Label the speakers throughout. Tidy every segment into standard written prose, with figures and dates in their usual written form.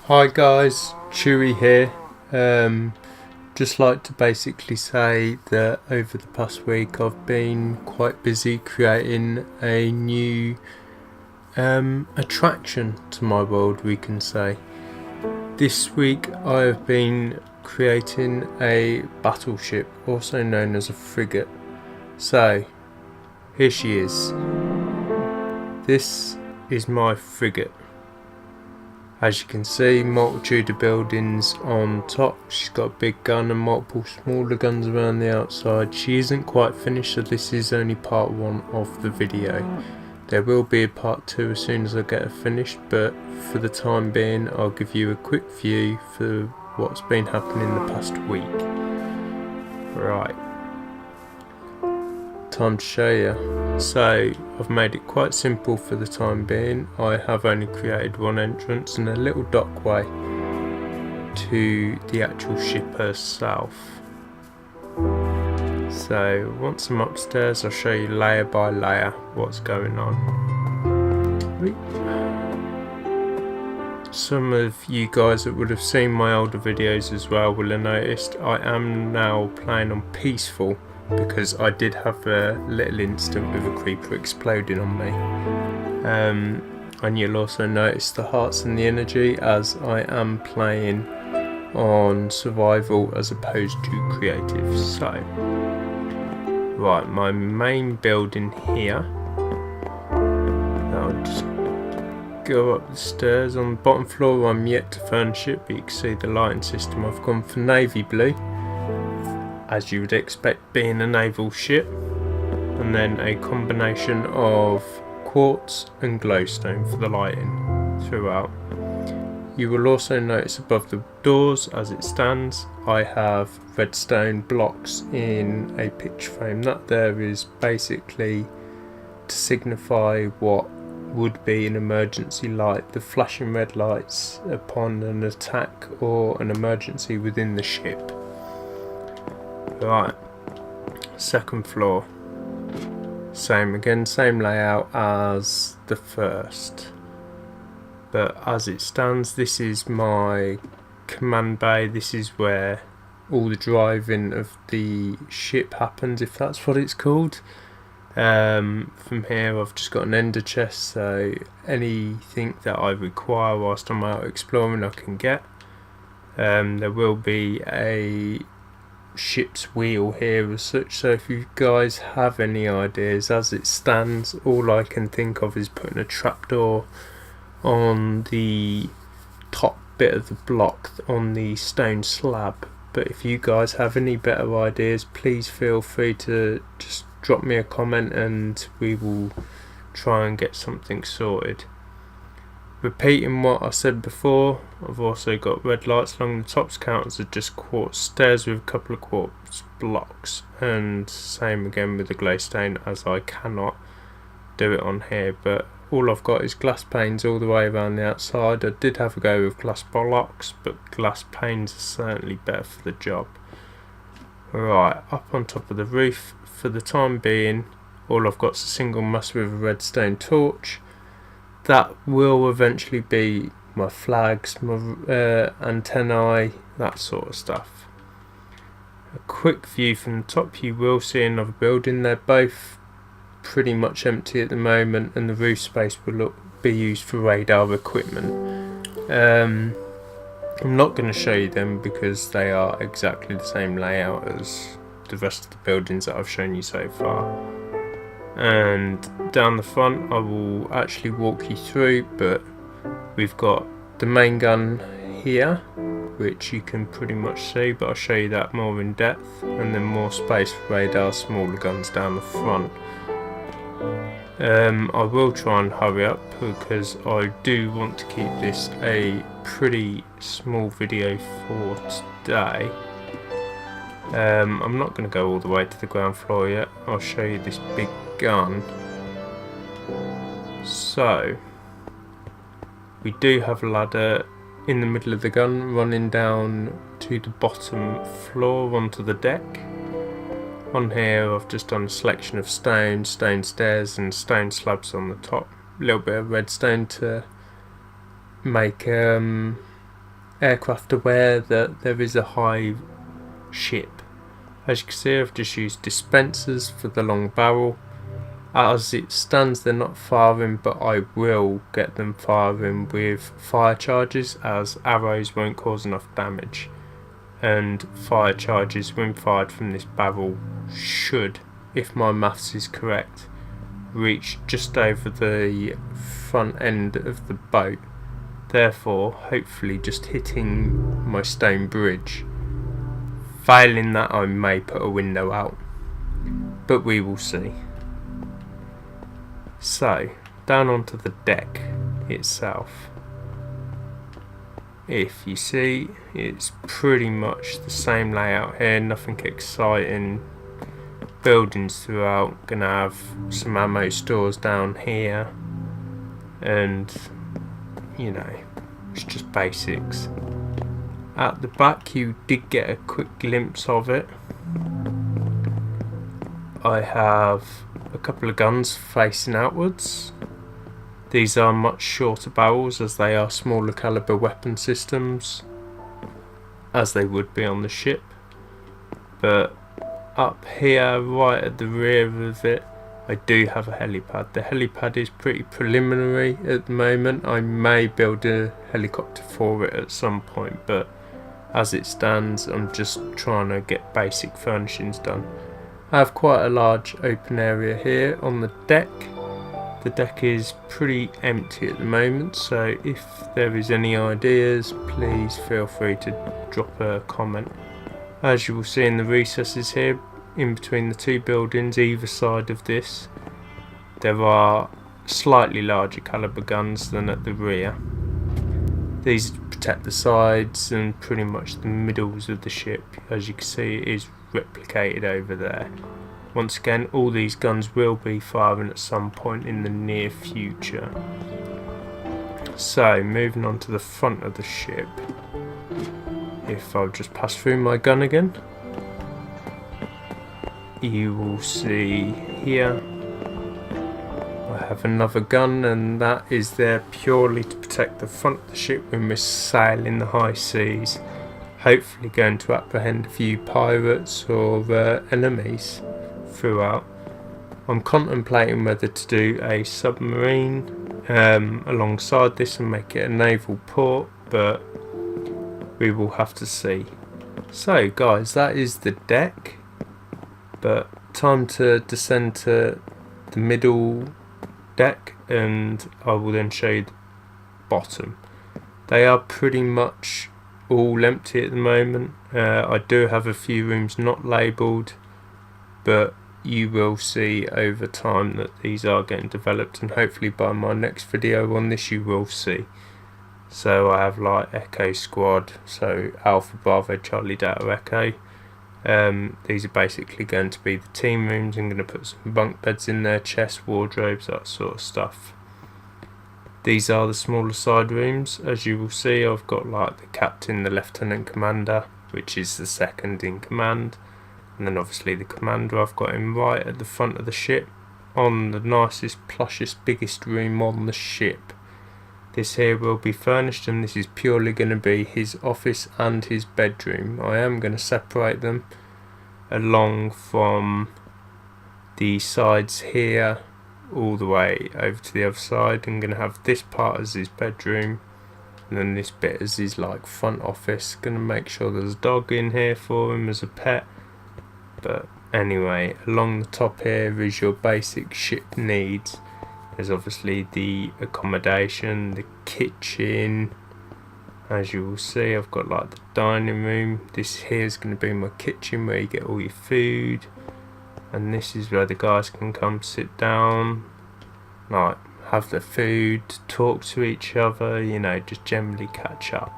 Speaker 1: Hi guys, Chewie here. Just like to basically say that over the past week I've been quite busy creating a new attraction to my world, we can say. This week I have been creating a battleship, also known as a frigate. So, here she is. This is my frigate. As you can see, multitude of buildings on top. She's got a big gun and multiple smaller guns around the outside. She isn't quite finished, so this is only part 1 of the video. There will be a part 2 as soon as I get her finished, but for the time being I'll give you a quick view for what's been happening the past week. Right, time to show you. So I've made it quite simple for the time being. I have only created one entrance and a little dockway to the actual ship herself. So once I'm upstairs I'll show you layer by layer what's going on. Some of you guys that would have seen my older videos as well will have noticed I am now playing on peaceful, because I did have a little incident with a creeper exploding on me. And you'll also notice the hearts and the energy, as I am playing on survival as opposed to creative. So, right, my main building here. I'll just go up the stairs. On the bottom floor I'm yet to furnish it, but you can see the lighting system. I've gone for navy blue, as you would expect being a naval ship, and then a combination of quartz and glowstone for the lighting throughout. You will also notice above the doors as it stands I have redstone blocks in a picture frame. That there is basically to signify what would be an emergency light, the flashing red lights upon an attack or an emergency within the ship. Right, second floor, same again, same layout as the first, but as it stands this is my command bay. This is where all the driving of the ship happens, if that's what it's called. From here I've just got an ender chest, so anything that I require whilst I'm out exploring I can get. There will be a ship's wheel here as such, so if you guys have any ideas, as it stands all I can think of is putting a trapdoor on the top bit of the block on the stone slab. But if you guys have any better ideas, please feel free to just drop me a comment and we will try and get something sorted. Repeating what I said before, I've also got red lights along the tops. Counters are just quartz stairs with a couple of quartz blocks, and same again with the glowstone, as I cannot do it on here, but all I've got is glass panes all the way around the outside. I did have a go with glass blocks, but glass panes are certainly better for the job. Right, up on top of the roof for the time being all I've got is a single mast with a redstone torch. That will eventually be my flags, my antennae, that sort of stuff. A quick view from the top, you will see another building. They're both pretty much empty at the moment, and the roof space will be used for radar equipment. I'm not going to show you them because they are exactly the same layout as the rest of the buildings that I've shown you so far. And down the front I will actually walk you through, but we've got the main gun here which you can pretty much see, but I'll show you that more in depth, and then more space for radar, smaller guns down the front. I will try and hurry up because I do want to keep this a pretty small video for today. I'm not going to go all the way to the ground floor yet. I'll show you this big gun. So we do have a ladder in the middle of the gun running down to the bottom floor onto the deck. On here I've just done a selection of stone stairs and stone slabs on the top. A little bit of redstone to make aircraft aware that there is a high ship. As you can see, I've just used dispensers for the long barrel. As it stands, they're not firing, but I will get them firing with fire charges, as arrows won't cause enough damage, and fire charges when fired from this barrel should, if my maths is correct, reach just over the front end of the boat, therefore hopefully just hitting my stone bridge. Failing that, I may put a window out, but we will see. So, down onto the deck itself. If you see, it's pretty much the same layout here, nothing exciting. Buildings throughout, gonna have some ammo stores down here, and you know, it's just basics. At the back you did get a quick glimpse of it. I have a couple of guns facing outwards. These are much shorter barrels as they are smaller caliber weapon systems, as they would be on the ship. But up here, right at the rear of it, I do have a helipad. The helipad is pretty preliminary at the moment. I may build a helicopter for it at some point, but as it stands, I'm just trying to get basic furnishings done. I have quite a large open area here on the deck. The deck is pretty empty at the moment, so if there is any ideas, please feel free to drop a comment. As you will see in the recesses here, in between the two buildings either side of this, there are slightly larger caliber guns than at the rear. These protect the sides and pretty much the middles of the ship. As you can see, it is replicated over there. Once again, all these guns will be firing at some point in the near future. So, moving on to the front of the ship. If I'll just pass through my gun again, you will see here I have another gun, and that is there purely to protect the front of the ship when we're sailing the high seas, hopefully going to apprehend a few pirates or enemies throughout. I'm contemplating whether to do a submarine alongside this and make it a naval port, but we will have to see. So guys, that is the deck, but time to descend to the middle deck and I will then show you the bottom. They are pretty much all empty at the moment. I do have a few rooms not labelled, but you will see over time that these are getting developed, and hopefully by my next video on this you will see. So I have like Echo Squad, so Alpha Bravo Charlie Delta Echo. These are basically going to be the team rooms. I'm going to put some bunk beds in there, chests, wardrobes, that sort of stuff. These are the smaller side rooms. As you will see, I've got like the captain, the lieutenant commander, which is the second in command, and then obviously the commander. I've got him right at the front of the ship on the nicest, plushest, biggest room on the ship. This here will be furnished, and this is purely going to be his office and his bedroom. I am going to separate them along from the sides here all the way over to the other side. I'm going to have this part as his bedroom, and then this bit as his like front office. Going to make sure there's a dog in here for him as a pet. But anyway, along the top here is your basic ship needs. There's obviously the accommodation, the kitchen. As you will see, I've got like the dining room. This here is going to be my kitchen where you get all your food, and this is where the guys can come sit down, like have their food, talk to each other, you know, just generally catch up.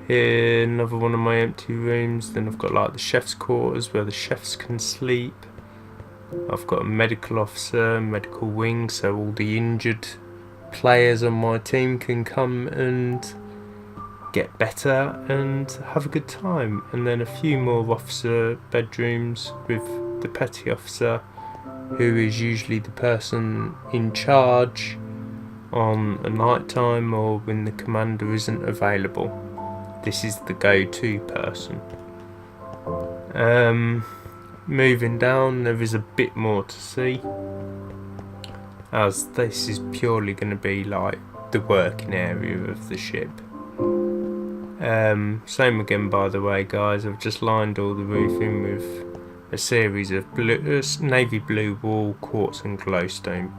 Speaker 1: Here, another one of my empty rooms. Then I've got like the chef's quarters where the chefs can sleep. I've got a medical officer, medical wing, so all the injured players on my team can come and get better and have a good time. And then a few more officer bedrooms with the petty officer, who is usually the person in charge on a night time or when the commander isn't available. This is the go-to person. Moving down, there is a bit more to see, as this is purely going to be like the working area of the ship. Same again, by the way, guys. I've just lined all the roofing with a series of navy blue wool, quartz and glowstone,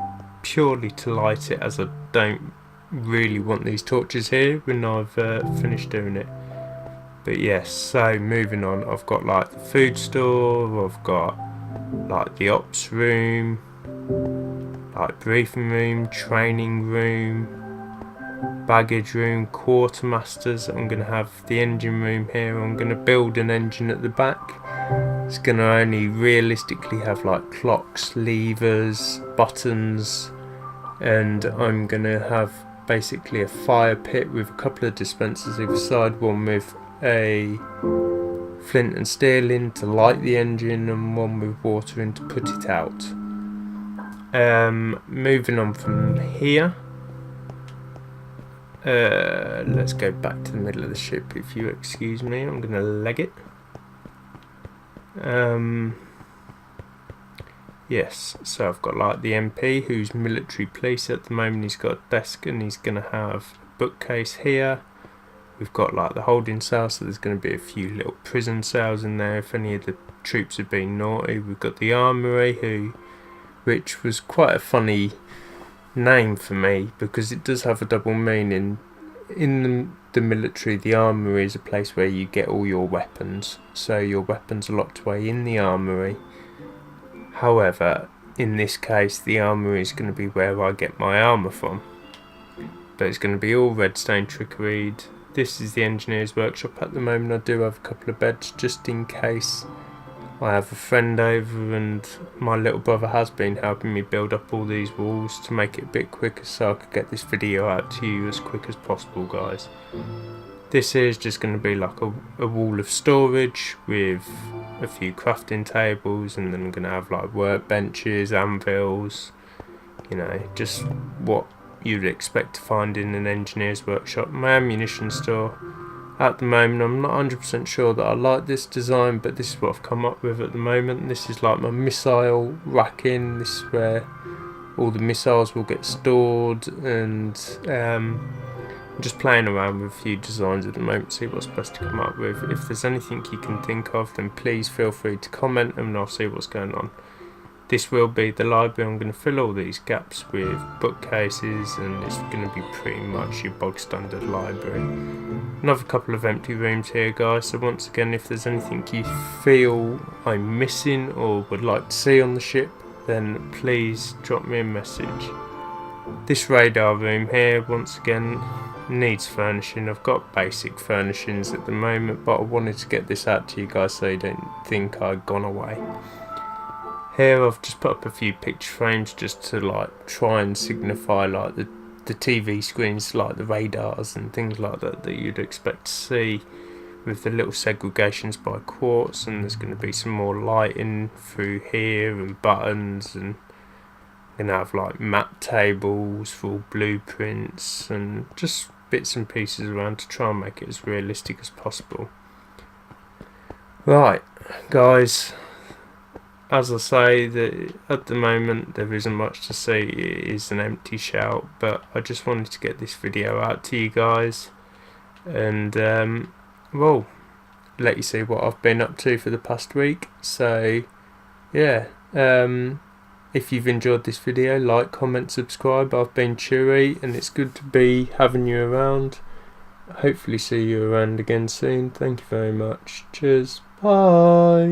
Speaker 1: purely to light it, as I don't really want these torches here when I've finished doing it. But yes, so moving on, I've got like the food store, I've got like the ops room, like briefing room, training room, baggage room, quartermasters. I'm going to have the engine room here. I'm going to build an engine at the back. It's going to only realistically have like clocks, levers, buttons, and I'm going to have basically a fire pit with a couple of dispensers either side, one with a flint and steel in to light the engine and one with water in to put it out. Moving on from here, let's go back to the middle of the ship, if you excuse me. I'm going to leg it. Yes, so I've got like the MP, who's military police at the moment. He's got a desk and he's going to have a bookcase here. We've got like the holding cell, so there's going to be a few little prison cells in there if any of the troops have been naughty. We've got the armoury, which was quite a funny name for me because it does have a double meaning. In the military, the armoury is a place where you get all your weapons, so your weapons are locked away in the armoury. However, in this case, the armoury is going to be where I get my armour from, but it's going to be all redstone trickeried. This is the engineer's workshop at the moment. I do have a couple of beds just in case I have a friend over, and my little brother has been helping me build up all these walls to make it a bit quicker so I could get this video out to you as quick as possible, guys. This here is just going to be like a wall of storage with a few crafting tables, and then I'm going to have like workbenches, anvils, you know, just what you'd expect to find in an engineer's workshop. My ammunition store, at the moment I'm not 100% sure that I like this design, but this is what I've come up with at the moment. This is like my missile racking. This is where all the missiles will get stored, and I'm just playing around with a few designs at the moment, see what's best to come up with. If there's anything you can think of, then please feel free to comment and I'll see what's going on. This will be the library. I'm going to fill all these gaps with bookcases, and it's going to be pretty much your bog standard library. Another couple of empty rooms here, guys, so once again, if there's anything you feel I'm missing or would like to see on the ship, then please drop me a message. This radar room here, once again, needs furnishing. I've got basic furnishings at the moment, but I wanted to get this out to you guys so you don't think I'd gone away. Here I've just put up a few picture frames just to like try and signify like the TV screens, like the radars and things like that you'd expect to see, with the little segregations by quartz, and there's going to be some more lighting through here and buttons, and I'm going to have like map tables, full blueprints and just bits and pieces around to try and make it as realistic as possible. Right, guys, as I say, that at the moment there isn't much to see. It is an empty shell, but I just wanted to get this video out to you guys and well, let you see what I've been up to for the past week. So yeah, if you've enjoyed this video, like, comment, subscribe. I've been Chewy, and it's good to be having you around. Hopefully see you around again soon. Thank you very much. Cheers. Bye.